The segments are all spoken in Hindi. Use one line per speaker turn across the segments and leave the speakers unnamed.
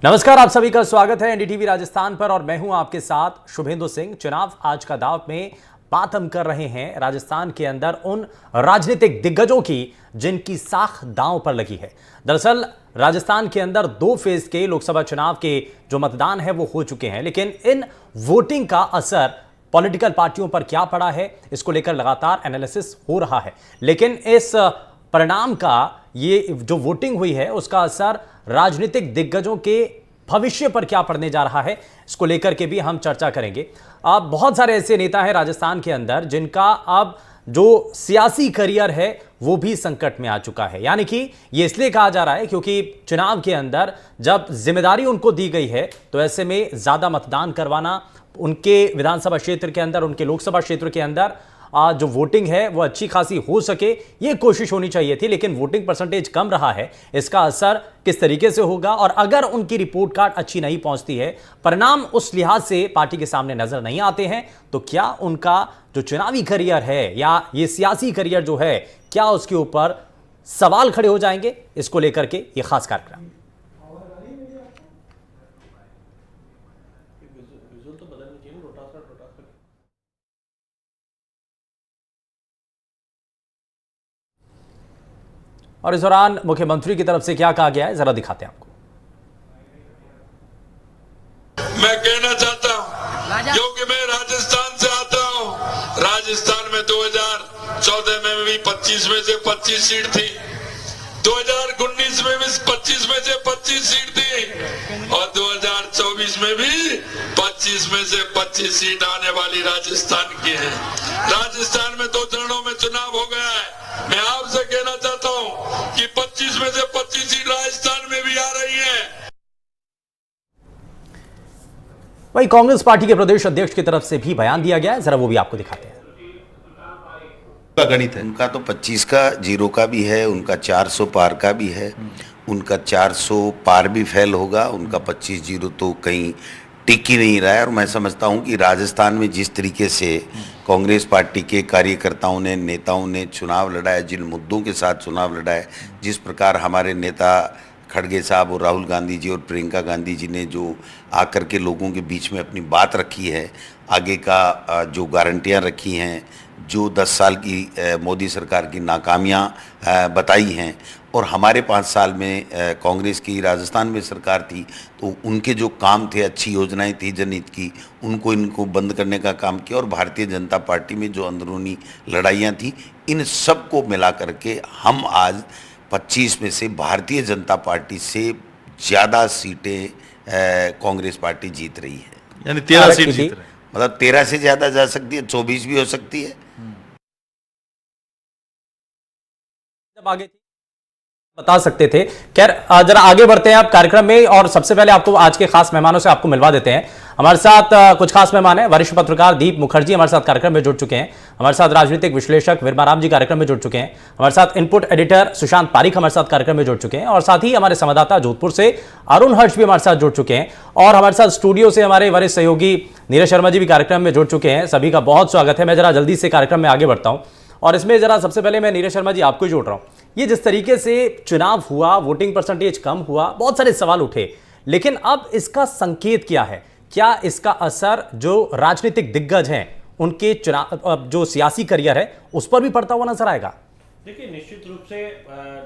नमस्कार, आप सभी का स्वागत है एनडीटीवी राजस्थान पर और मैं हूं आपके साथ शुभेंदु सिंह। चुनाव आज का दाव में बात हम कर रहे हैं राजस्थान के अंदर उन राजनीतिक दिग्गजों की जिनकी साख दांव पर लगी है। दरअसल राजस्थान के अंदर 2 फेज के लोकसभा चुनाव के जो मतदान है वो हो चुके हैं, लेकिन इन वोटिंग का असर पॉलिटिकल पार्टियों पर क्या पड़ा है इसको लेकर लगातार एनालिसिस हो रहा है। लेकिन इस परिणाम का ये जो वोटिंग हुई है उसका असर राजनीतिक दिग्गजों के भविष्य पर क्या पड़ने जा रहा है इसको लेकर के भी हम चर्चा करेंगे। अब बहुत सारे ऐसे नेता हैं राजस्थान के अंदर जिनका अब जो सियासी करियर है वो भी संकट में आ चुका है। यानी कि ये इसलिए कहा जा रहा है क्योंकि चुनाव के अंदर जब जिम्मेदारी उनको दी गई है तो ऐसे में ज्यादा मतदान करवाना, उनके विधानसभा क्षेत्र के अंदर, उनके लोकसभा क्षेत्र के अंदर जो वोटिंग है वो अच्छी खासी हो सके ये कोशिश होनी चाहिए थी। लेकिन वोटिंग परसेंटेज कम रहा है, इसका असर किस तरीके से होगा और अगर उनकी रिपोर्ट कार्ड अच्छी नहीं पहुंचती है, परिणाम उस लिहाज से पार्टी के सामने नजर नहीं आते हैं, तो क्या उनका जो चुनावी करियर है या ये सियासी करियर जो है क्या उसके ऊपर सवाल खड़े हो जाएंगे, इसको लेकर के ये खास कार्यक्रम। और इस दौरान मुख्यमंत्री की तरफ से क्या कहा गया है जरा दिखाते हैं आपको।
मैं कहना चाहता हूं क्योंकि मैं राजस्थान से आता हूं, राजस्थान में 2014 में भी 25 में से 25 सीट थी, 2019 में भी 25 में से 25 सीट थी और 2024 में भी 25 में से 25 सीट आने वाली राजस्थान की है। राजस्थान में 2 चरणों में चुनाव हो गया है। मैं आपसे कहना चाहता हूं कि 25 में से 25 सीट राजस्थान में भी आ रही है।
वही कांग्रेस पार्टी के प्रदेश अध्यक्ष की तरफ से भी बयान दिया गया है, जरा वो भी आपको दिखाते हैं।
गणित है उनका तो 25 का जीरो का भी है, उनका 400 पार का भी है, उनका 400 पार भी फेल होगा, उनका 25 जीरो तो कहीं टिक ही नहीं रहा है। और मैं समझता हूं कि राजस्थान में जिस तरीके से कांग्रेस पार्टी के कार्यकर्ताओं ने, नेताओं ने चुनाव लड़ा है, जिन मुद्दों के साथ चुनाव लड़ा है, जिस प्रकार हमारे नेता खड़गे साहब और राहुल गांधी जी और प्रियंका गांधी जी ने जो आकर के लोगों के बीच में अपनी बात रखी है, आगे का जो गारंटियां रखी हैं, जो 10 साल की मोदी सरकार की नाकामियां बताई हैं और हमारे 5 साल में कांग्रेस की राजस्थान में सरकार थी तो उनके जो काम थे, अच्छी योजनाएं थी जनहित की, इनको बंद करने का काम किया। और भारतीय जनता पार्टी में जो अंदरूनी लड़ाइयाँ थी, इन सब को मिला करके हम आज 25 में से भारतीय जनता पार्टी से ज़्यादा सीटें कांग्रेस पार्टी जीत रही है।
यानी 13 सीट जीत रहे हैं।
मतलब 13 से ज़्यादा जा सकती है, 24 भी हो सकती है।
जब आगे बता सकते थे। खैर जरा आगे बढ़ते हैं आप कार्यक्रम में और सबसे पहले आपको आज के खास मेहमानों से आपको मिलवा देते हैं। हमारे साथ कुछ खास मेहमान हैं। वरिष्ठ पत्रकार दीप मुखर्जी हमारे साथ कार्यक्रम में जुड़ चुके हैं। हमारे साथ राजनीतिक विश्लेषक वर्माराम जी कार्यक्रम में जुड़ चुके हैं। हमारे साथ इनपुट एडिटर सुशांत पारिक हमारे साथ कार्यक्रम में जुड़ चुके हैं और साथ ही हमारे संवाददाता जोधपुर से अरुण हर्ष भी हमारे साथ जुड़ चुके हैं और हमारे साथ स्टूडियो से हमारे वरिष्ठ सहयोगी नीरज शर्मा जी भी कार्यक्रम में जुड़ चुके हैं। सभी का बहुत स्वागत है। मैं जरा जल्दी से कार्यक्रम में आगे बढ़ता हूं और इसमें जरा सबसे पहले मैं नीरज शर्मा जी आपको ही जोड़ रहा हूं। ये जिस तरीके से चुनाव हुआ, वोटिंग परसेंटेज कम हुआ, बहुत सारे सवाल उठे, लेकिन अब इसका संकेत क्या है? क्या इसका असर जो राजनीतिक दिग्गज हैं उनके चुनाव जो सियासी करियर है उस पर भी पड़ता हुआ नजर आएगा?
देखिए, निश्चित रूप से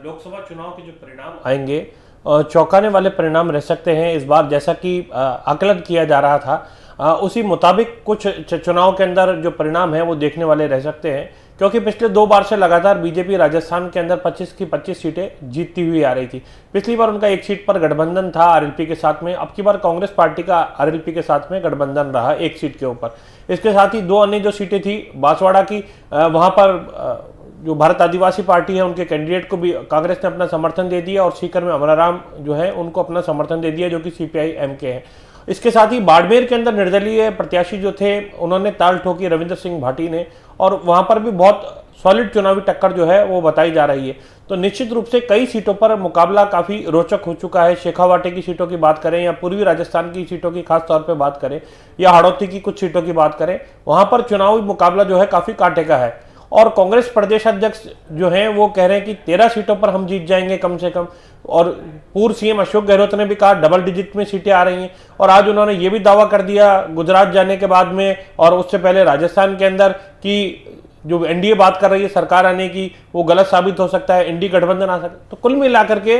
लोकसभा चुनाव के जो परिणाम आएंगे चौंकाने वाले परिणाम रह सकते हैं। इस बार जैसा कि आकलन किया जा रहा था उसी मुताबिक कुछ चुनाव के अंदर जो परिणाम है वो देखने वाले रह सकते हैं, क्योंकि पिछले 2 बार से लगातार बीजेपी राजस्थान के अंदर 25 की 25 सीटें जीतती हुई आ रही थी। पिछली बार उनका 1 सीट पर गठबंधन था आरएलपी के साथ में, अब की बार कांग्रेस पार्टी का आरएलपी के साथ में गठबंधन रहा 1 सीट के ऊपर। इसके साथ ही 2 अन्य जो सीटें थी बांसवाड़ा की, वहां पर जो भारत आदिवासी पार्टी है उनके कैंडिडेट को भी कांग्रेस ने अपना समर्थन दे दिया और सीकर में अमराराम जो है उनको अपना समर्थन दे दिया जो कि सीपीआई-एम के हैं। इसके साथ ही बाड़मेर के अंदर निर्दलीय प्रत्याशी जो थे उन्होंने ताल ठोकी रविंद्र सिंह भाटी ने और वहां पर भी बहुत सॉलिड चुनावी टक्कर जो है वो बताई जा रही है। तो निश्चित रूप से कई सीटों पर मुकाबला काफी रोचक हो चुका है। शेखावाटी की सीटों की बात करें या पूर्वी राजस्थान की सीटों की खास तौर पर बात करें या हाड़ौती की कुछ सीटों की बात करें, वहां पर चुनावी मुकाबला जो है काफी कांटे का है। और कांग्रेस प्रदेश अध्यक्ष जो हैं वो कह रहे हैं कि 13 सीटों पर हम जीत जाएंगे कम से कम। और पूर्व सीएम अशोक गहलोत ने भी कहा डबल डिजिट में सीटें आ रही हैं, और आज उन्होंने ये भी दावा कर दिया गुजरात जाने के बाद में और उससे पहले राजस्थान के अंदर कि जो एनडीए बात कर रही है सरकार आने की वो गलत साबित हो सकता है, एनडीए गठबंधन आ सकता है। तो कुल मिलाकर के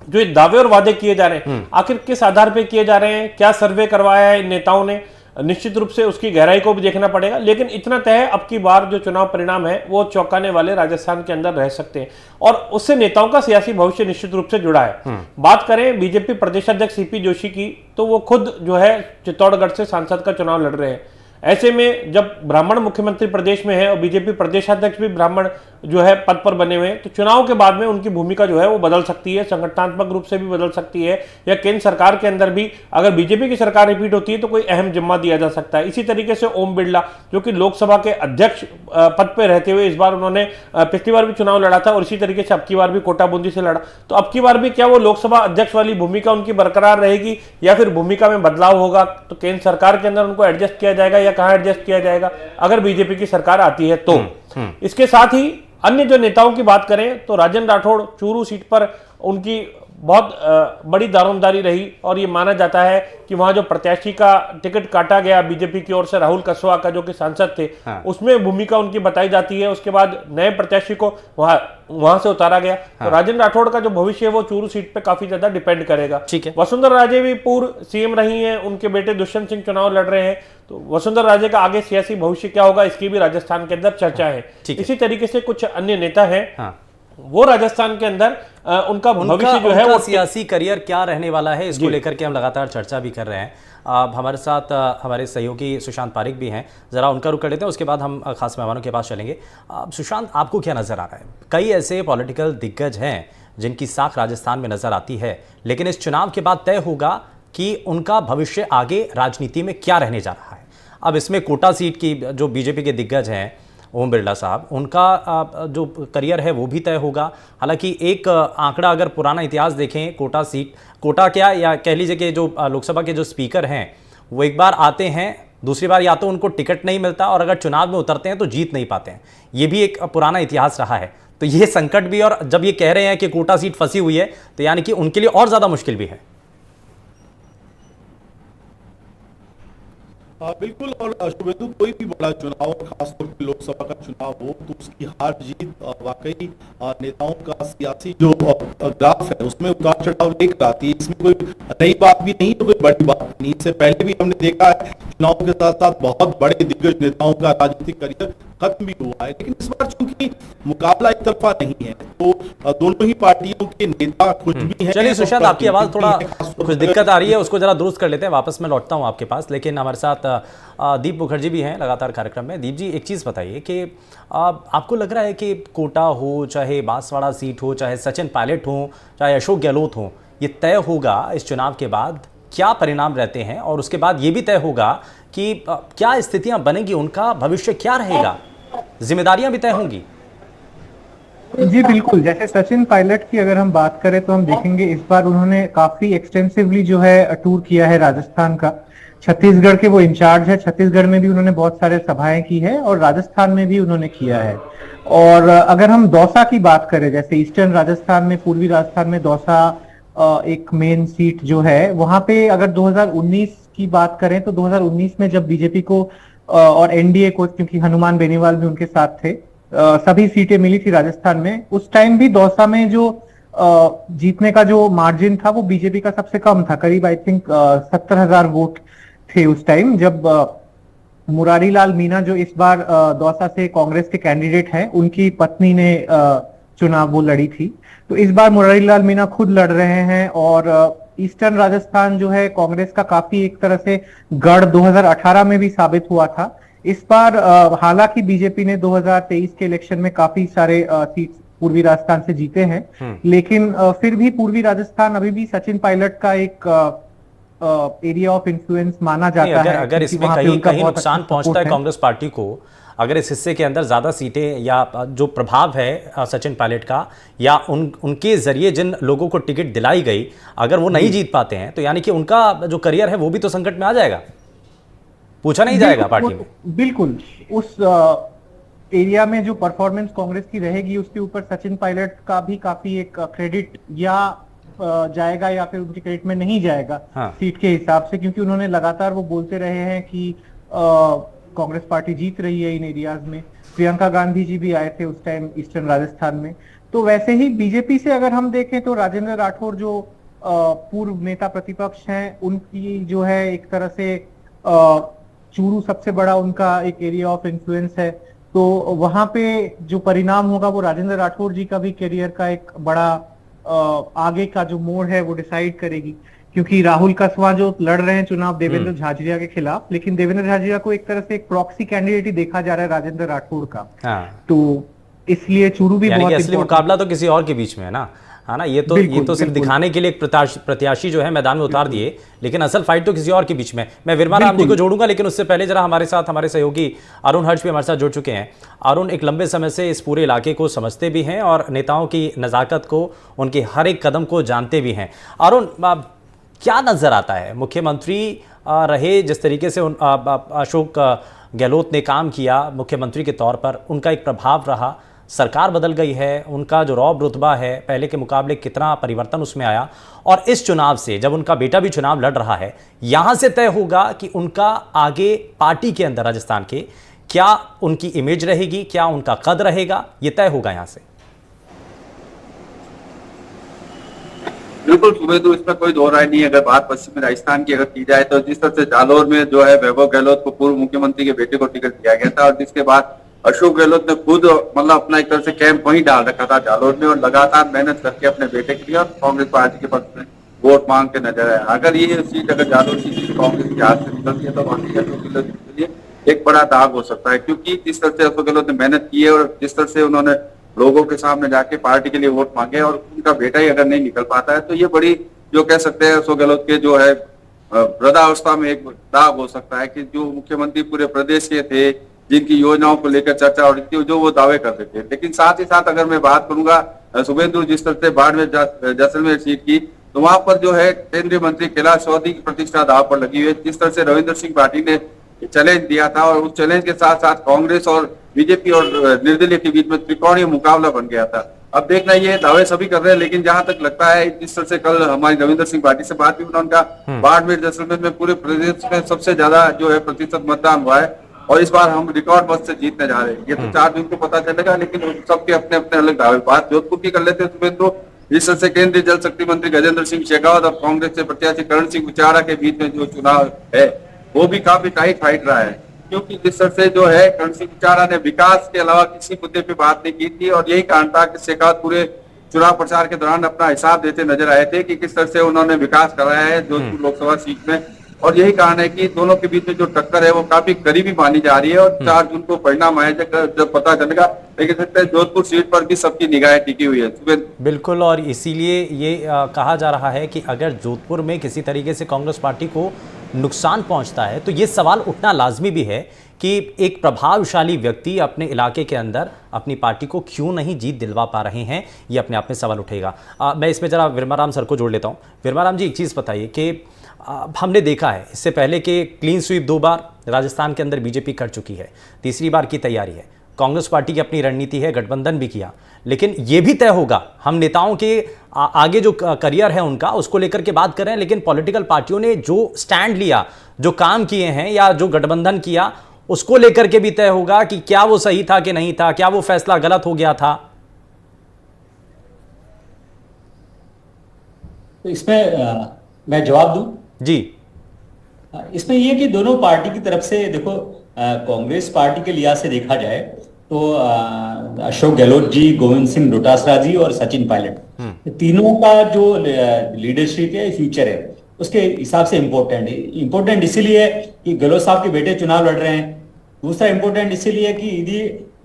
जो ये दावे और वादे किए जा रहे हैं आखिर किस आधार पे किए जा रहे हैं, क्या सर्वे करवाया है इन नेताओं ने, निश्चित रूप से उसकी गहराई को भी देखना पड़ेगा। लेकिन इतना तय है अब की बार जो चुनाव परिणाम है वो चौंकाने वाले राजस्थान के अंदर रह सकते हैं और उससे नेताओं का सियासी भविष्य निश्चित रूप से जुड़ा है। बात करें बीजेपी प्रदेश अध्यक्ष सीपी जोशी की, तो वो खुद जो है चित्तौड़गढ़ से सांसद का चुनाव लड़ रहे हैं। ऐसे में जब ब्राह्मण मुख्यमंत्री प्रदेश में है और बीजेपी प्रदेशाध्यक्ष भी ब्राह्मण जो है पद पर बने हुए हैं, तो चुनाव के बाद में उनकी भूमिका जो है वो बदल सकती है, संगठनात्मक रूप से भी बदल सकती है, या केंद्र सरकार के अंदर भी अगर बीजेपी की सरकार रिपीट होती है तो कोई अहम जिम्मा दिया जा सकता है। इसी तरीके से ओम बिरला जो कि लोकसभा के अध्यक्ष पद पर रहते हुए इस बार उन्होंने पिछली बार भी चुनाव लड़ा था और इसी तरीके से अब की बार भी कोटा बूंदी से लड़ा, तो अब की बार भी क्या वो लोकसभा अध्यक्ष वाली भूमिका उनकी बरकरार रहेगी या फिर भूमिका में बदलाव होगा, तो केंद्र सरकार के अंदर उनको एडजस्ट किया जाएगा या कहां एडजस्ट किया जाएगा अगर बीजेपी की सरकार आती है तो। इसके साथ ही अन्य जो नेताओं की बात करें तो राजेंद्र राठौड़ चूरू सीट पर उनकी बहुत बड़ी दारोमदारी रही और ये माना जाता है कि वहां जो प्रत्याशी का टिकट काटा गया बीजेपी की ओर से राहुल कसवा का जो कि सांसद थे, उसमें भूमिका उनकी बताई जाती है। उसके बाद नए प्रत्याशी को वहां से उतारा गया। तो राजेंद्र राठौड़ का जो भविष्य है वो चूरू सीट पे काफी ज्यादा डिपेंड करेगा।
ठीक है।
वसुंधरा राजे भी पूर्व सीएम रही हैं, उनके बेटे दुष्यंत सिंह चुनाव लड़ रहे हैं, तो वसुंधरा राजे का आगे सियासी भविष्य क्या होगा इसकी भी राजस्थान के अंदर चर्चा है। इसी तरीके से कुछ अन्य नेता हैं वो राजस्थान के अंदर उनका भविष्य जो है वो
सियासी करियर क्या रहने वाला है इसको लेकर के हम लगातार चर्चा भी कर रहे हैं। हमारे साथ हमारे सहयोगी सुशांत पारिक भी हैं, जरा उनका रुख कर लेते हैं, उसके बाद हम खास मेहमानों के पास चलेंगे। सुशांत, आपको क्या नजर आ रहा है? कई ऐसे पॉलिटिकल दिग्गज हैं जिनकी साख राजस्थान में नजर आती है, लेकिन इस चुनाव के बाद तय होगा कि उनका भविष्य आगे राजनीति में क्या रहने जा रहा है। अब इसमें कोटा सीट की जो बीजेपी के दिग्गज हैं ओम बिरला साहब, उनका जो करियर है वो भी तय होगा। हालांकि एक आंकड़ा अगर पुराना इतिहास देखें, कोटा सीट, कोटा क्या या कह लीजिए कि जो लोकसभा के जो स्पीकर हैं वो एक बार आते हैं, दूसरी बार या तो उनको टिकट नहीं मिलता और अगर चुनाव में उतरते हैं तो जीत नहीं पाते हैं। ये भी एक पुराना इतिहास रहा है। तो ये संकट भी, और जब ये कह रहे हैं कि कोटा सीट फंसी हुई है तो यानी कि उनके लिए और ज़्यादा मुश्किल भी है।
बिल्कुल। और शुभेंदु, कोई भी बड़ा चुनाव, खासतौर पर लोकसभा का चुनाव हो तो उसकी हार जीत वाकई नेताओं का सियासी जो ग्राफ है उसमें उतार चढ़ाव लेकर आती है। इसमें कोई नई बात भी नहीं, तो कोई बड़ी बात नहीं। इससे पहले भी हमने देखा है चुनाव के साथ साथ बहुत बड़े दिग्गज नेताओं का राजनीतिक करियर खत्म भी हुआ है, लेकिन इस बार चूंकि मुकाबला एक तरफा नहीं है तो दोनों ही पार्टियों के नेता खुद भी हैं।
चलिए सुशांत, आपकी आवाज थोड़ा कुछ दिक्कत आ रही है, उसको जरा दुरुस्त कर लेते हैं, वापस मैं लौटता हूं आपके पास। लेकिन हमारे साथ दीप मुखर्जी भी हैं लगातार कार्यक्रम में। दीप जी, एक चीज़ बताइए कि आपको लग रहा है कि कोटा हो, चाहे बांसवाड़ा सीट हो, चाहे सचिन पायलट हो, चाहे अशोक गहलोत हो, ये तय होगा इस चुनाव के बाद क्या परिणाम रहते हैं, और उसके बाद ये भी तय होगा कि क्या स्थितियां बनेंगी, उनका भविष्य क्या रहेगा, जिम्मेदारियां भी तय होंगी।
जी बिल्कुल। जैसे सचिन पायलट की अगर हम बात करें तो हम देखेंगे इस बार उन्होंने काफी एक्सटेंसिवली जो है टूर किया है राजस्थान का। छत्तीसगढ़ के वो इंचार्ज है, छत्तीसगढ़ में भी उन्होंने बहुत सारे सभाएं की है और राजस्थान में भी उन्होंने किया है। और अगर हम दौसा की बात करें, जैसे ईस्टर्न राजस्थान में, पूर्वी राजस्थान में दौसा एक मेन सीट जो है, वहां पे अगर 2019 की बात करें तो 2019 में जब बीजेपी को और एनडीए को, क्योंकि हनुमान बेनीवाल भी उनके साथ थे, सभी सीटें मिली थी राजस्थान में, उस टाइम भी दौसा में जो जीतने का जो मार्जिन था वो बीजेपी का सबसे कम था, करीब आई थिंक 70,000 वोट थे उस टाइम, जब मुरारी लाल मीणा जो इस बार दौसा से कांग्रेस के कैंडिडेट हैं, उनकी पत्नी ने चुनाव वो लड़ी थी। तो इस बार मुरारी लाल मीणा खुद लड़ रहे हैं और ईस्टर्न राजस्थान जो है कांग्रेस का काफी एक तरह से गढ़ 2018 में भी साबित हुआ था। इस बार हालांकि बीजेपी ने 2023 के इलेक्शन में काफी सारे सीट पूर्वी राजस्थान से जीते हैं, लेकिन फिर भी पूर्वी राजस्थान अभी भी सचिन पायलट का एक एरिया ऑफ इन्फ्लुएंस माना जाता है।
अगर इसमें कहीं नुकसान पहुंचता है कांग्रेस पार्टी को, अगर इस हिस्से के अंदर ज्यादा सीटें या जो प्रभाव है सचिन पायलट का या उनके जरिए जिन लोगों को टिकट दिलाई गई, अगर वो नहीं जीत पाते हैं तो यानी कि उनका जो करियर है वो भी तो संकट में आ जाएगा, पूछा नहीं जाएगा पार्टी में।
बिल्कुल। उस एरिया में जो परफॉर्मेंस कांग्रेस की रहेगी उसके ऊपर सचिन पायलट का भी काफी एक क्रेडिट या जाएगा या फिर उनके क्रेडिट में नहीं जाएगा
हाँ।
सीट के हिसाब से, क्योंकि उन्होंने लगातार वो बोलते रहे हैं कि कांग्रेस पार्टी जीत रही है इन एरियाज में। प्रियंका गांधी जी भी आए थे उस टाइम ईस्टर्न राजस्थान में। तो वैसे ही बीजेपी से अगर हम देखें तो राजेंद्र राठौर जो पूर्व नेता प्रतिपक्ष हैं, उनकी जो है एक तरह से चूरू सबसे बड़ा उनका एक एरिया ऑफ इन्फ्लुएंस है। तो वहां पे जो परिणाम होगा वो राजेंद्र राठौर जी का भी करियर का एक बड़ा आगे का जो मोड़ है वो डिसाइड करेगी, क्योंकि राहुल कसवां जो लड़ रहे हैं चुनाव देवेंद्र झाझड़िया के खिलाफ, लेकिन देवेंद्र झाझड़िया को एक तरह से एक प्रॉक्सी कैंडिडेट ही देखा जा रहा है राजेंद्र राठौर का।
हाँ।
तो इसलिए चूरू भी
यानी
बहुत
कि असली मुकाबला तो किसी और के बीच में है ना, है ना। ये तो सिर्फ दिखाने के लिए एक प्रत्याशी जो है मैदान में उतार दिए, लेकिन असल फाइट तो किसी और के बीच में। मैं वर्मा राम जी को जोड़ूंगा, लेकिन उससे पहले जरा हमारे साथ हमारे सहयोगी अरुण हर्ष भी हमारे साथ जुड़ चुके हैं। अरुण एक लंबे समय से इस पूरे इलाके को समझते भी हैं और नेताओं की नज़ाकत को, उनके हर एक कदम को जानते भी हैं। अरुण, क्या नजर आता है मुख्यमंत्री रहे जिस तरीके से अशोक गहलोत ने काम किया मुख्यमंत्री के तौर पर, उनका एक प्रभाव रहा, सरकार बदल गई है, उनका जो रौब रुतबा है पहले के मुकाबले कितना परिवर्तन उसमें आया, और इस चुनाव से जब उनका बेटा भी चुनाव लड़ रहा है, यहां से तय होगा कि उनका आगे पार्टी के अंदर राजस्थान के क्या उनकी इमेज रहेगी, क्या उनका कद रहेगा, ये तय होगा यहां से।
बिल्कुल सुबेदु, इसमें कोई दो राय नहीं है। अगर बात पश्चिमी राजस्थान की अगर की जाए तो जिस तरह से जालोर में जो है वैभव गहलोत को पूर्व मुख्यमंत्री के बेटे को टिकट दिया गया था, और जिसके बाद अशोक गहलोत ने खुद मतलब अपना एक तरह से कैंप वहीं डाल रखा था जालोर में, और लगातार मेहनत करके अपने बेटे के लिए और कांग्रेस पार्टी के पक्ष में वोट मांग के नजर आया। अगर ये सीट अगर जालोर की सीट कांग्रेस के हाथ से निकलती है तो वहां अशोक गहलोत के लिए एक बड़ा दाग हो सकता है, क्योंकि जिस तरह से अशोक गहलोत ने मेहनत की है और जिस तरह से उन्होंने लोगों के सामने जाके पार्टी के लिए वोट मांगे, और उनका बेटा ही अगर नहीं निकल पाता है तो ये बड़ी जो कह सकते हैं अशोक गहलोत के जो है वृद्धावस्था में एक दाग हो सकता है कि जो मुख्यमंत्री पूरे प्रदेश के थे, जिनकी योजनाओं को लेकर चर्चा हो रही थी, जो वो दावे कर रहे थे। लेकिन साथ ही साथ अगर मैं बात करूंगा शुभेंदु जिस तरह से बाड़मेर जैसलमेर सीट की, तो वहां पर जो है केंद्रीय मंत्री कैलाश चौधरी की प्रतिष्ठा दाव पर लगी हुई है। जिस तरह से रविंद्र सिंह पाटिल ने चैलेंज दिया था, और उस चैलेंज के साथ साथ कांग्रेस और बीजेपी और निर्दलीय के बीच में त्रिकोणीय मुकाबला बन गया था। अब देखना ये दावे सभी कर रहे हैं, लेकिन जहां तक लगता है जिस तरह से कल हमारी रविंद्र सिंह पाटिल से बात हुई, उनका बाड़मेर जैसलमेर में पूरे प्रदेश में सबसे ज्यादा जो है प्रतिशत मतदान हुआ है, और इस बार हम रिकॉर्ड मत से जीतने जा रहे हैं। ये तो 4 जून को पता चलेगा, लेकिन सबके अपने अपने अलग दावे। बात जोधपुर की कर लेते हैं सुबेंद्र। जिस तरह से केंद्रीय जल शक्ति मंत्री गजेंद्र सिंह शेखावत और कांग्रेस से प्रत्याशी करण सिंह उचारा के बीच में जो चुनाव है वो भी काफी टाइट फाइट रहा है, क्योंकि जिस तरह से जो है करण सिंह उचारा ने विकास के अलावा किसी मुद्दे पे बात नहीं की थी, और यही कारण था कि शेखावत पूरे चुनाव प्रचार के दौरान अपना हिसाब देते नजर आए थे कि किस तरह से उन्होंने विकास कराया है जोधपुर लोकसभा सीट में। और यही कारण है कि दोनों के बीच में जो टक्कर है वो काफी करीबी मानी जा रही है, और 4 जून को परिणाम आए जब पता चलेगा। लेकिन सकते हैं जोधपुर सीट पर भी सबकी निगाहें टिकी हुई है।
बिल्कुल, और इसीलिए ये कहा जा रहा है कि अगर जोधपुर में किसी तरीके से कांग्रेस पार्टी को नुकसान पहुंचता है तो ये सवाल उठना लाजमी भी है कि एक प्रभावशाली व्यक्ति अपने इलाके के अंदर अपनी पार्टी को क्यों नहीं जीत दिलवा पा रहे हैं, ये अपने आप में सवाल उठेगा। मैं इसमें जरा वर्मा राम सर को जोड़ लेता हूँ। वर्मा राम जी, एक चीज़ बताइए कि हमने देखा है इससे पहले कि क्लीन स्वीप 2 बार राजस्थान के अंदर बीजेपी कर चुकी है, तीसरी बार की तैयारी है। कांग्रेस पार्टी की अपनी रणनीति है, गठबंधन भी किया, लेकिन ये भी तय होगा, हम नेताओं के आगे जो करियर है उनका उसको लेकर के बात कर रहे हैं, लेकिन पॉलिटिकल पार्टियों ने जो स्टैंड लिया, जो काम किए हैं या जो गठबंधन किया, उसको लेकर के भी तय होगा कि क्या वो सही था कि नहीं था, क्या वो फैसला गलत हो गया था।
तो इसमें मैं जवाब दूं
जी।
इसमें ये कि दोनों पार्टी की तरफ से देखो, कांग्रेस पार्टी के लिहाज से देखा जाए तो अशोक गहलोत जी, गोविंद सिंह डोटासरा जी और सचिन पायलट, तीनों का जो लीडरशिप है, फ्यूचर है, उसके हिसाब से इम्पोर्टेंट इसीलिए कि गहलोत साहब के बेटे चुनाव लड़ रहे हैं। दूसरा इम्पोर्टेंट इसीलिए कि यदि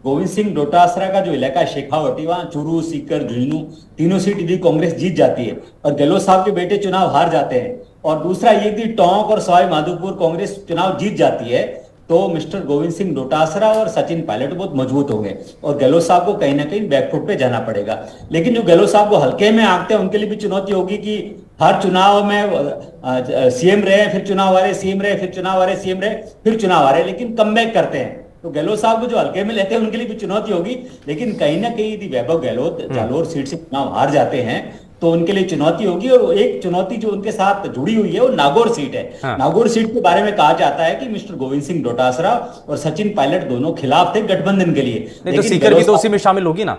गोविंद सिंह डोटासरा का जो इलाका है शेखावटी, वहां चूरू, सीकर, झुंझुनू तीनों सीट यदि कांग्रेस जीत जाती है और गहलोत साहब के बेटे चुनाव हार जाते हैं, और दूसरा ये कि टोंक और सवाई माधोपुर कांग्रेस चुनाव जीत जाती है, तो मिस्टर गोविंद सिंह डोटासरा और सचिन पायलट बहुत मजबूत होंगे, और गहलोत साहब को कहीं ना कहीं बैकफुट पे जाना पड़ेगा। लेकिन जो गहलोत साहब को हल्के में आंकते हैं, उनके लिए भी चुनौती होगी कि हर चुनाव में सीएम रहे, फिर चुनाव आ रहे, सीएम रहे, फिर चुनाव आ रहे, सीएम रहे, फिर चुनाव आ रहे, लेकिन कमबैक करते हैं। तो गहलोत साहब को जो हल्के में लेते हैं उनके लिए भी चुनौती होगी। लेकिन कहीं ना कहीं यदि वैभव गहलोत जालोर सीट से चुनाव हार जाते हैं तो उनके लिए चुनौती होगी। और एक चुनौती जो उनके साथ जुड़ी हुई है वो नागौर सीट है।
हाँ।
नागौर सीट के बारे में कहा जाता है कि मिस्टर गोविंद सिंह डोटासरा और सचिन पायलट दोनों खिलाफ थे गठबंधन के लिए।
नहीं तो सीकर भी तो उसी में शामिल होगी ना,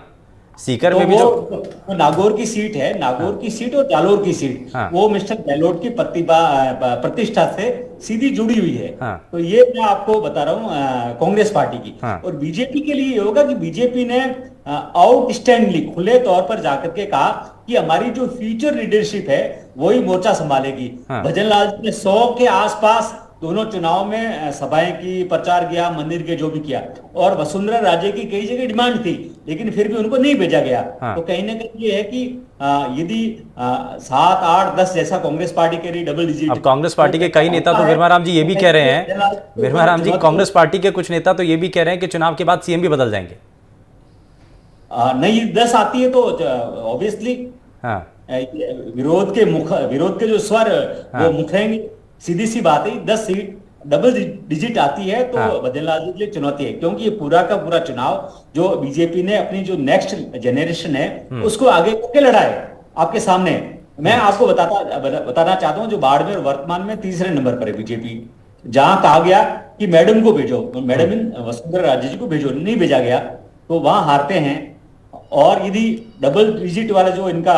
सीकर में भी जो
नागौर की सीट है, नागौर की सीट और जालोर की सीट,
हाँ।
वो मिस्टर गहलोत की प्रतिष्ठा से सीधी जुड़ी हुई है।
हाँ।
तो ये मैं आपको बता रहा हूँ कांग्रेस पार्टी की।
हाँ।
और बीजेपी के लिए ये होगा कि बीजेपी ने आउटस्टैंडली खुले तौर पर जाकर के कहा कि हमारी जो फ्यूचर लीडरशिप है वही मोर्चा संभालेगी।
हाँ।
भजन लाल जी ने 100 के आसपास दोनों चुनाव में सभाएं की, प्रचार किया, मंदिर के जो भी किया। और वसुंधरा राजे की कई जगह डिमांड थी, लेकिन फिर भी उनको नहीं भेजा गया।
हाँ।
तो कहीं ना कहीं ये है कि यदि 7, 8, 10 जैसा कांग्रेस पार्टी के लिए डबल डिजिट।
अब कांग्रेस पार्टी के कई नेता तो वर्माराम जी ये भी कह रहे हैं, वर्माराम जी कांग्रेस पार्टी के कुछ नेता तो ये भी कह रहे हैं कि चुनाव के बाद सीएम भी बदल जाएंगे।
नहीं 10 आती है तो ऑब्वियसली
हाँ।
विरोध के जो स्वर वो मुखरेंगे। सीधी सी बात है, 10 सीट डबल डिजिट आती है तो
हाँ।
भजनलाल जी के लिए चुनौती है, क्योंकि ये पूरा का पूरा चुनाव जो बीजेपी ने अपनी जो नेक्स्ट जनरेशन है उसको आगे करके लड़ा है आपके सामने। मैं आपको बताना चाहता हूं, जो बाड़मेर वर्तमान में तीसरे नंबर पर है बीजेपी। जहां कहा गया कि मैडम को भेजो, मैडम इन वसुंधरा राजे जी को भेजो, नहीं भेजा गया, तो वहां हारते हैं। और यदि डबल डिजिट वाला जो इनका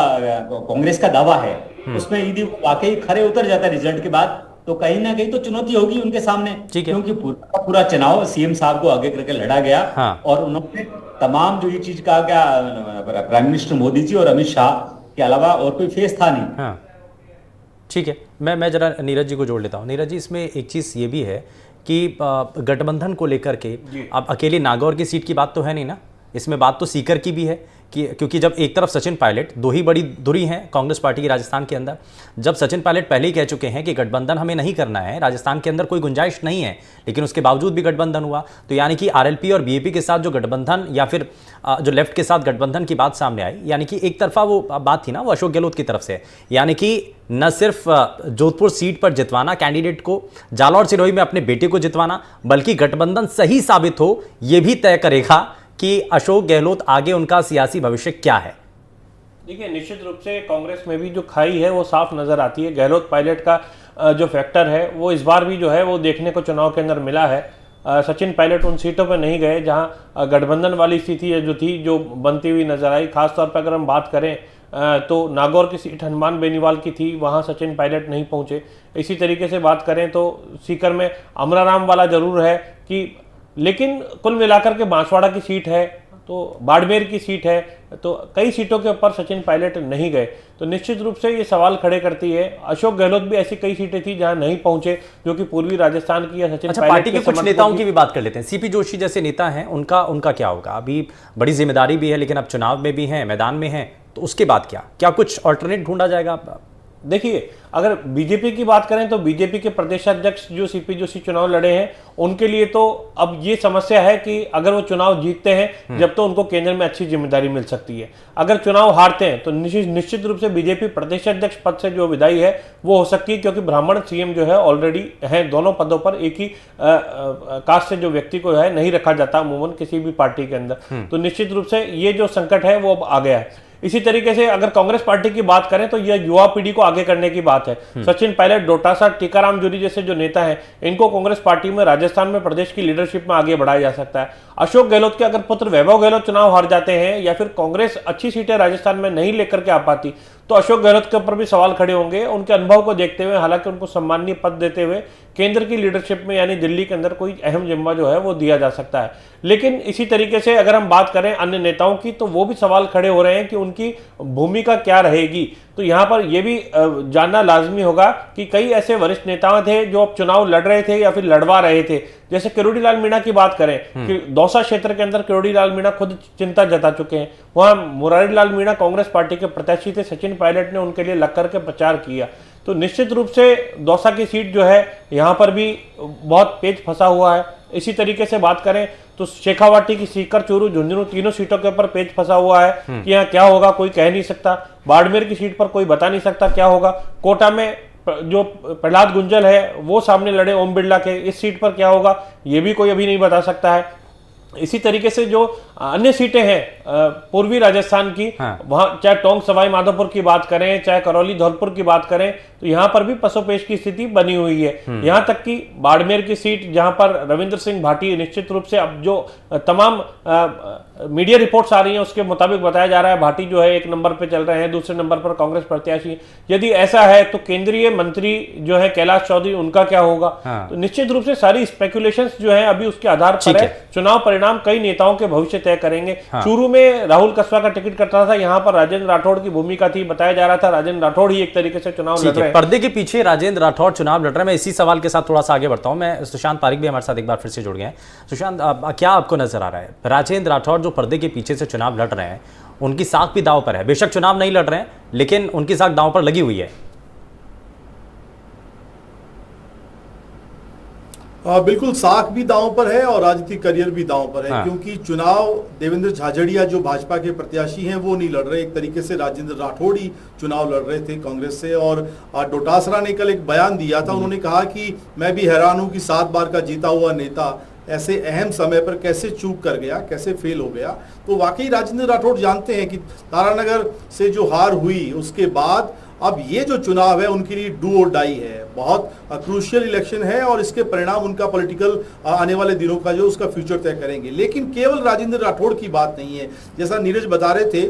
कांग्रेस का दावा है उसमें यदि वाकई खरे उतर जाता है रिजल्ट के बाद, तो कहीं ना कहीं तो चुनौती होगी उनके सामने। क्योंकि पूरा चुनाव सीएम साहब को आगे करके लड़ा गया।
हाँ।
और उन्होंने तमाम जो ये चीज कहा क्या, प्राइम मिनिस्टर मोदी जी और अमित शाह के अलावा और कोई फेस था नहीं।
हाँ ठीक है, मैं जरा नीरज जी को जोड़ लेता हूँ। नीरज जी, इसमें एक चीज़ ये भी है कि गठबंधन को लेकर के अब अकेली नागौर की सीट की बात तो है नहीं ना, इसमें बात तो सीकर की भी है कि क्योंकि जब एक तरफ सचिन पायलट, दो ही बड़ी धुरी हैं कांग्रेस पार्टी की राजस्थान के अंदर, जब सचिन पायलट पहले ही कह चुके हैं कि गठबंधन हमें नहीं करना है, राजस्थान के अंदर कोई गुंजाइश नहीं है, लेकिन उसके बावजूद भी गठबंधन हुआ, तो यानी कि आरएलपी और बीएपी के साथ जो गठबंधन या फिर जो लेफ्ट के साथ गठबंधन की बात सामने आई, यानी कि एक तरफा वो बात थी ना, वो अशोक गहलोत की तरफ से, यानी कि न सिर्फ जोधपुर सीट पर जितवाना कैंडिडेट को, जालौर सिरोही में अपने बेटे को जितवाना, बल्कि गठबंधन सही साबित हो ये भी तय करेगा कि अशोक गहलोत आगे उनका सियासी भविष्य क्या है।
देखिए, निश्चित रूप से कांग्रेस में भी जो खाई है वो साफ नजर आती है। गहलोत पायलट का जो फैक्टर है वो इस बार भी जो है वो देखने को चुनाव के अंदर मिला है। सचिन पायलट उन सीटों पर नहीं गए जहां गठबंधन वाली स्थिति जो बनती हुई नजर आई। खासतौर पर अगर हम बात करें तो नागौर की सीट हनुमान बेनीवाल की थी, वहां सचिन पायलट नहीं पहुंचे। इसी तरीके से बात करें तो सीकर में अमराराम वाला जरूर है कि, लेकिन कुल मिलाकर के बांसवाड़ा की सीट है, तो बाड़मेर की सीट है, तो कई सीटों के ऊपर सचिन पायलट नहीं गए। तो निश्चित रूप से ये सवाल खड़े करती है। अशोक गहलोत भी ऐसी कई सीटें थी जहां नहीं पहुंचे, जो कि पूर्वी राजस्थान की या सचिन
अच्छा,
पायलट
पार्टी के कुछ नेताओं की भी बात कर लेते हैं। सीपी जोशी जैसे नेता हैं, उनका क्या होगा? अभी बड़ी जिम्मेदारी भी है, लेकिन अब चुनाव में भी हैं, मैदान में हैं, तो उसके बाद क्या कुछ ऑल्टरनेट ढूंढा जाएगा?
देखिए, अगर बीजेपी की बात करें तो बीजेपी के प्रदेशाध्यक्ष जो सीपी जोशी चुनाव लड़े हैं, उनके लिए तो अब ये समस्या है कि अगर वो चुनाव जीतते हैं जब तो उनको केंद्र में अच्छी जिम्मेदारी मिल सकती है। अगर चुनाव हारते हैं तो निश्चित रूप से बीजेपी प्रदेशाध्यक्ष पद से जो विदाई है वो हो सकती है, क्योंकि ब्राह्मण सीएम जो है ऑलरेडी हैं दोनों पदों पर। एक ही कास्ट से जो व्यक्ति को है नहीं रखा जाता अमूमन किसी भी पार्टी के अंदर। तो निश्चित रूप से ये जो संकट है वो अब आ गया है। इसी तरीके से अगर कांग्रेस पार्टी की बात करें तो यह युवा पीढ़ी को आगे करने की बात है। सचिन पायलट, डोटासरा, टीकाराम जूरी जैसे जो नेता हैं, इनको कांग्रेस पार्टी में राजस्थान में प्रदेश की लीडरशिप में आगे बढ़ाया जा सकता है। अशोक गहलोत के अगर पुत्र वैभव गहलोत चुनाव हार जाते हैं या फिर कांग्रेस अच्छी सीटें राजस्थान में नहीं लेकर के आ पाती, तो अशोक गहलोत के ऊपर भी सवाल खड़े होंगे। उनके अनुभव को देखते हुए, हालांकि उनको सम्मानीय पद देते हुए केंद्र की लीडरशिप में यानी दिल्ली के अंदर कोई अहम जिम्मा जो है वो दिया जा सकता है। लेकिन इसी तरीके से अगर हम बात करें अन्य नेताओं की, तो वो भी सवाल खड़े हो रहे हैं कि उनकी भूमिका क्या रहेगी। तो यहाँ पर यह भी जानना लाजमी होगा कि कई ऐसे वरिष्ठ नेता थे जो अब चुनाव लड़ रहे थे या फिर लड़वा रहे थे। जैसे किरोड़ी लाल मीणा की बात करें कि दौसा क्षेत्र के अंदर किरोड़ी लाल मीणा खुद चिंता जता चुके हैं। वहां मुरारी लाल मीणा कांग्रेस पार्टी के प्रत्याशी थे, सचिन पायलट ने उनके लिए लग करके प्रचार किया। तो निश्चित रूप से दौसा की सीट जो है यहाँ पर भी बहुत पेच फंसा हुआ है। इसी तरीके से बात करें तो शेखावाटी की, सीकर, चूरू, झुंझुनू, तीनों सीटों के ऊपर पेच फंसा हुआ है कि यहाँ क्या होगा कोई कह नहीं सकता। बाड़मेर की सीट पर कोई बता नहीं सकता क्या होगा। कोटा में जो प्रहलाद गुंजल है वो सामने लड़े ओम बिरला के, इस सीट पर क्या होगा ये भी कोई अभी नहीं बता सकता है। इसी तरीके से जो अन्य सीटें हैं पूर्वी राजस्थान की,
हाँ।
वहां चाहे टोंक सवाई माधोपुर की बात करें, चाहे करौली धौलपुर की बात करें, तो यहां पर भी पसोपेश की स्थिति बनी हुई है। यहां तक कि बाड़मेर की सीट जहां पर रविंद्र सिंह भाटी निश्चित रूप से, अब जो तमाम मीडिया रिपोर्ट्स आ रही हैं उसके मुताबिक बताया जा रहा है भाटी जो है 1 नंबर पे चल रहे हैं, दूसरे नंबर पर कांग्रेस प्रत्याशी। यदि ऐसा है तो केंद्रीय मंत्री जो है कैलाश चौधरी, उनका क्या होगा?
हाँ।
तो निश्चित रूप से सारी स्पेकुलेशंस जो है अभी उसके आधार पर है। चुनाव परिणाम कई नेताओं के भविष्य तय करेंगे।
हाँ।
शुरू में राहुल कसवा का टिकट कटता था, यहाँ पर राजेंद्र राठौड़ की भूमिका थी, बताया जा रहा था राजेंद्र राठौड़ ही एक तरीके से चुनाव लड़ रहे हैं।
पर्दे के पीछे राजेंद्र राठौड़ चुनाव लड़ रहे हैं। मैं इसी सवाल के साथ थोड़ा सा आगे बढ़ता हूं। मैं सुशांत पारिक भी हमारे साथ एक बार फिर से जुड़ गए हैं। सुशांत, क्या आपको नजर आ रहा है राजेंद्र राठौड़ जो पर्दे के पीछे से चुनाव लड़ रहे हैं, उनकी साख भी दांव पर है? बेशक चुनाव नहीं लड़ रहे हैं, लेकिन उनकी साख दांव पर लगी हुई है।
बिल्कुल, साख भी दांव पर है और राजनीतिक करियर भी दांव पर है।
हाँ।
क्योंकि चुनाव देवेंद्र झाझड़िया जो भाजपा के प्रत्याशी हैं वो नहीं लड़ रहे, एक तरीके से राजेंद्र राठौड़ ही चुनाव लड़ रहे थे कांग्रेस से। और डोटासरा ने कल एक बयान दिया था, उन्होंने कहा कि मैं भी हैरान हूं कि 7 बार का जीता हुआ नेता ऐसे अहम समय पर कैसे चूक कर गया, कैसे फेल हो गया। तो वाकई राजेंद्र राठौड़ जानते हैं कि तारानगर से जो हार हुई उसके बाद अब ये जो चुनाव है उनके लिए डू और डाई है, बहुत क्रूशियल इलेक्शन है और इसके परिणाम उनका पॉलिटिकल आने वाले दिनों का जो उसका फ्यूचर तय करेंगे। लेकिन केवल राजेंद्र राठौड़ की बात नहीं है, जैसा नीरज बता रहे थे,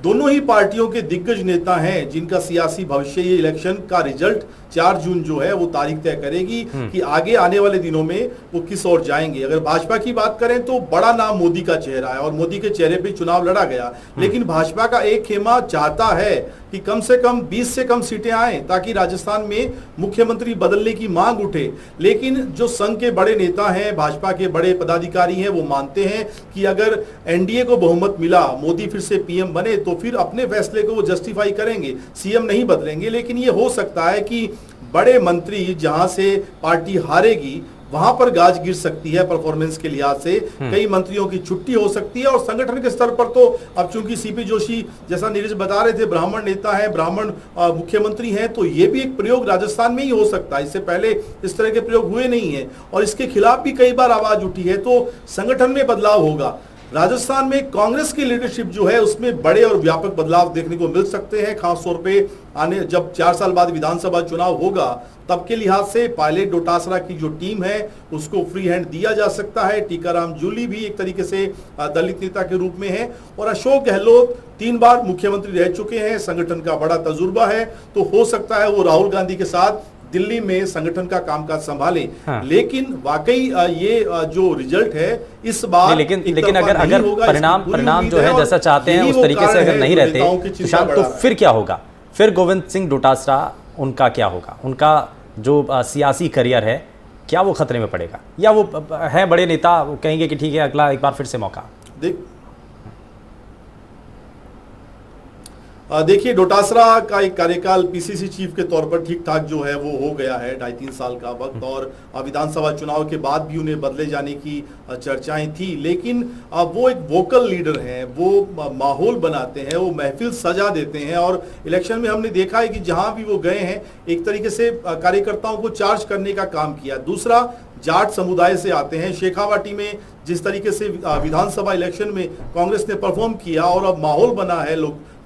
दोनों ही पार्टियों के दिग्गज नेता हैं जिनका सियासी भविष्य, ये इलेक्शन का रिजल्ट 4 जून जो है वो तारीख तय करेगी कि आगे आने वाले दिनों में वो किस ओर जाएंगे। अगर भाजपा की बात करें तो बड़ा नाम मोदी का चेहरा है और मोदी के चेहरे पे चुनाव लड़ा गया। लेकिन भाजपा का एक खेमा चाहता है कि कम से कम 20 से कम सीटें आए ताकि राजस्थान में मुख्यमंत्री बदलने की मांग उठे। लेकिन जो संघ के बड़े नेता हैं, भाजपा के बड़े पदाधिकारी हैं, वो मानते हैं कि अगर एनडीए को बहुमत मिला, मोदी फिर से पीएम बने, तो फिर अपने फैसले को वो जस्टिफाई करेंगे, सीएम नहीं बदलेंगे। लेकिन ये हो सकता है कि बड़े मंत्री जहां से पार्टी हारेगी वहां पर गाज गिर सकती है परफॉर्मेंस के लिहाज से, कई मंत्रियों की छुट्टी हो सकती है। और संगठन के स्तर पर तो अब चूंकि सीपी जोशी जैसा नीरज बता रहे थे ब्राह्मण नेता है, ब्राह्मण मुख्यमंत्री हैं, तो ये भी एक प्रयोग राजस्थान में ही हो सकता है। इससे पहले इस तरह के प्रयोग हुए नहीं है और इसके खिलाफ भी कई बार आवाज उठी है। तो संगठन में बदलाव होगा। राजस्थान में कांग्रेस की लीडरशिप जो है उसमें बड़े और व्यापक बदलाव देखने को मिल सकते हैं, खासतौर पे आने जब 4 साल बाद विधानसभा चुनाव होगा तब के लिहाज से पायलट डोटासरा की जो टीम है उसको फ्री हैंड दिया जा सकता है। टीकाराम जूली भी एक तरीके से दलित नेता के रूप में है और अशोक गहलोत 3 बार मुख्यमंत्री रह चुके हैं, संगठन का बड़ा तजुर्बा है, तो हो सकता है वो राहुल गांधी के साथ दिल्ली में संगठन का कामकाज संभाले। हाँ। लेकिन वाकई ये जो रिजल्ट है इस बार
लेकिन अगर परिणाम जो है जैसा चाहते हैं उस तरीके से अगर नहीं रहते सुशांत, तो फिर क्या होगा? फिर गोविंद सिंह डोटासरा उनका क्या होगा? उनका जो सियासी करियर है क्या वो खतरे में पड़ेगा, या वो है बड़े नेता, वो कहेंगे कि ठीक है अगला एक बार फिर से मौका?
देखिए, डोटासरा का एक कार्यकाल पीसीसी चीफ के तौर पर ठीक ठाक जो है वो हो गया है, 2.5-3 साल का वक्त, और विधानसभा चुनाव के बाद भी उन्हें बदले जाने की चर्चाएं थी। लेकिन वो एक वोकल लीडर हैं, वो माहौल बनाते हैं, वो महफिल सजा देते हैं और इलेक्शन में हमने देखा है कि जहां भी वो गए हैं एक तरीके से कार्यकर्ताओं को चार्ज करने का काम किया। दूसरा, जाट समुदाय से आते हैं। शेखावाटी में जिस तरीके से विधानसभा इलेक्शन में कांग्रेस ने परफॉर्म किया और अब माहौल बना है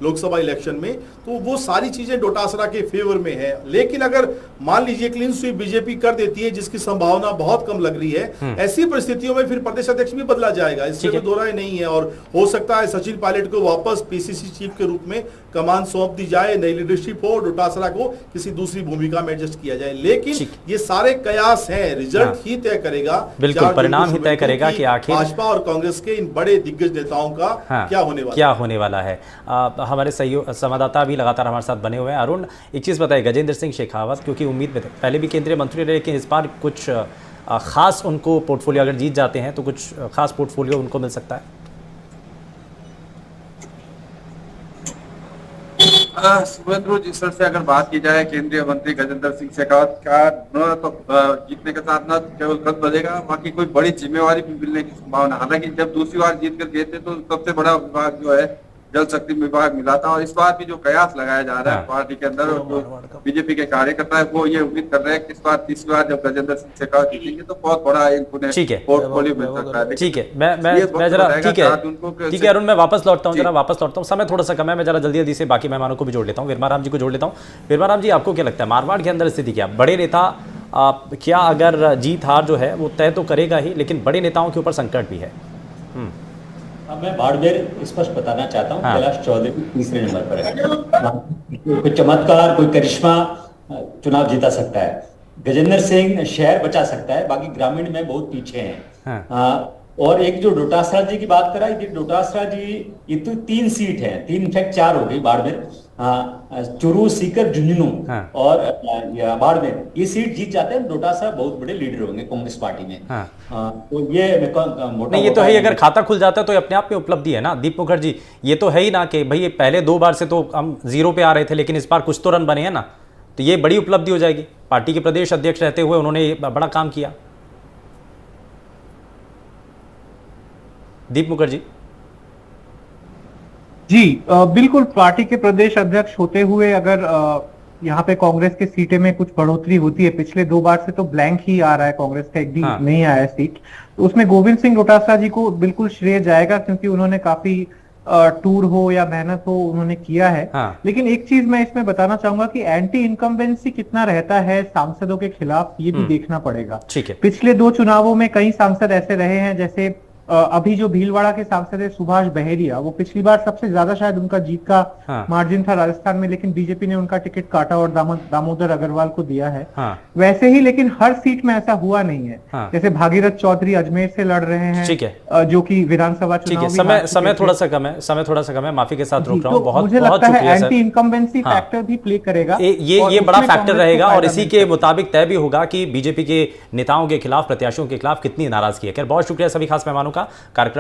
लोकसभा इलेक्शन में, तो वो सारी चीजें डोटासरा के फेवर में है। लेकिन अगर मान लीजिए क्लीन स्वीप बीजेपी कर देती है, जिसकी संभावना बहुत कम लग रही है, ऐसी परिस्थितियों में फिर प्रदेश अध्यक्ष भी बदला जाएगा, इससे कोई दो राय नहीं है। और हो सकता है सचिन पायलट को वापस पीसीसी चीफ के रूप में कमान सौंप दी जाए, नई लीडरशिप हो, डोटासरा को किसी दूसरी भूमिका में एडजस्ट किया जाए। लेकिन ये सारे कयास हैं, रिजल्ट ही तय करेगा,
बिल्कुल परिणाम ही तय करेगा कि आखिर
भाजपा और कांग्रेस के इन बड़े दिग्गज नेताओं का क्या होने वाला है।
हमारे संवाददाता भी लगातार हमारे साथ बने हुए हैं। अरुण, एक चीज़ बताइए, गजेंद्र सिंह शेखावत क्योंकि उम्मीद में थे, पहले भी केंद्रीय मंत्री रहे, लेकिन इस बार कुछ खास उनको पोर्टफोलियो, अगर जीत जाते हैं तो कुछ खास पोर्टफोलियो उनको मिल सकता है?
सुभेंद्र, जिस तरह से अगर बात की जाए केंद्रीय मंत्री गजेंद्र सिंह शेखावत का, न तो जीतने के साथ न केवल कद बढ़ेगा, बाकी कोई बड़ी जिम्मेवारी भी मिलने की संभावना। हालांकि जब दूसरी बार जीत कर गए थे तो सबसे बड़ा विभाग जो है जल शक्ति विभाग मिला था। और इस बार भी जो कयास लगाया जा रहा है
हाँ।
पार्टी के अंदर, और जो बीजेपी के कार्यकर्ता है वो ये उम्मीद कर रहे हैं कि इस बार तीसरी बार जब गजेंद्र सिंह शेखावत जीतेंगे तो बहुत बड़ा इनको
ठीक है।
पोर्टफोलियो मिल सकता है।
ठीक है, मैं जरा ठीक है अरुण, मैं वापस लौटता हूँ, जरा वापस लौटता हूँ, समय थोड़ा सा कम है, मैं जरा जल्दी जल्दी से बाकी मेहमानों को भी जोड़ लेता हूँ, वर्माराम जी को जोड़ लेता हूँ। वर्माराम जी, आपको क्या लगता है मारवाड़ के अंदर स्थिति क्या, बड़े नेता क्या अगर जीत हार जो है वो तय तो करेगा ही, लेकिन बड़े नेताओं के ऊपर संकट भी है?
अब मैं बाड़मेर स्पष्ट बताना चाहता हूँ, कैलाश चौधरी तीसरे नंबर पर है। कोई चमत्कार, कोई करिश्मा चुनाव जीता सकता है, गजेंद्र सिंह शहर बचा सकता है, बाकी ग्रामीण में बहुत पीछे हैं। और एक जो डोटासरा जी की बात करा, ये डोटासरा जी, ये तो 3 सीट है, 3 इनफैक्ट 4 हो गई बाड़मेर, चुरू, सीकर, झुंझुनू और बाड़मेर, ये सीट जीत जाते हैं। डोटासरा बहुत बड़े लीडर होंगे कांग्रेस पार्टी में। तो ये मोटा
नहीं, ये तो है ही, अगर खाता खुल जाता है तो अपने आप में उपलब्धि है ना दीप मुखर्जी। ये तो है ही ना कि भाई पहले 2 बार से तो हम 0 पे आ रहे थे, लेकिन इस बार कुछ तो रन बने हैं ना, तो ये बड़ी उपलब्धि हो जाएगी। पार्टी के प्रदेश अध्यक्ष रहते हुए उन्होंने बड़ा काम किया। दीप मुखर्जी
जी बिल्कुल, पार्टी के प्रदेश अध्यक्ष होते हुए अगर यहाँ पे कांग्रेस की सीटें में कुछ बढ़ोतरी होती है, पिछले 2 बार से तो ब्लैंक ही आ रहा है, कांग्रेस का एक भी नहीं आया सीट, तो उसमें गोविंद सिंह डोटासरा जी को बिल्कुल श्रेय जाएगा, क्योंकि उन्होंने काफी टूर हो या मेहनत हो उन्होंने किया है। लेकिन एक चीज मैं इसमें बताना चाहूंगा कि एंटी इनकम्बेंसी कितना रहता है सांसदों के खिलाफ, ये भी देखना पड़ेगा। पिछले 2 चुनावों में कई सांसद ऐसे रहे हैं, जैसे अभी जो भीलवाड़ा के सांसद है सुभाष बहेरिया, वो पिछली बार सबसे ज्यादा शायद उनका जीत का मार्जिन था राजस्थान में, लेकिन बीजेपी ने उनका टिकट काटा और दामोदर अग्रवाल को दिया है। वैसे ही लेकिन हर सीट में ऐसा हुआ नहीं है। जैसे भागीरथ चौधरी अजमेर से लड़ रहे हैं, जो कि विधानसभा चुनाव।
समय थोड़ा सा कम है, माफी के साथ रोक रहा हूँ। बहुत
मुझे लगता है एंटी इनकम्बेंसी फैक्टर भी प्ले करेगा,
ये बड़ा फैक्टर रहेगा, और इसी के मुताबिक तय भी होगा कि बीजेपी के नेताओं के खिलाफ, प्रत्याशियों के खिलाफ कितनी नाराजगी है। खैर, बहुत शुक्रिया सभी खास मेहमानों का। कार्यक्रम